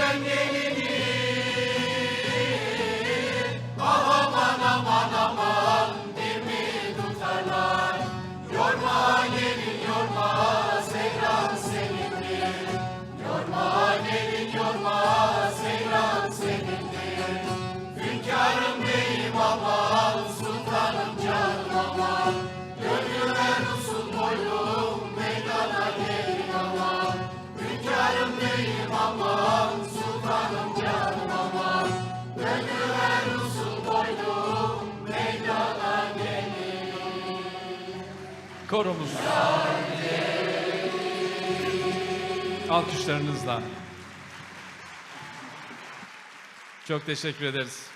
ben gelinim. Aman aman aman bir mi tutarlar? Yorma gelin yorma, seyran senindir. Yorma gelin yorma, seyran senindir. Hünkârım beyim aman, sultanım canım aman. Gönlüme usul boylum, meydana gelin aman. Hünkârım beyim aman, sultanım canım aman. Gönlüme usul boylum, meydana gelin. Koromuz. Alkışlarınızla. Çok teşekkür ederiz.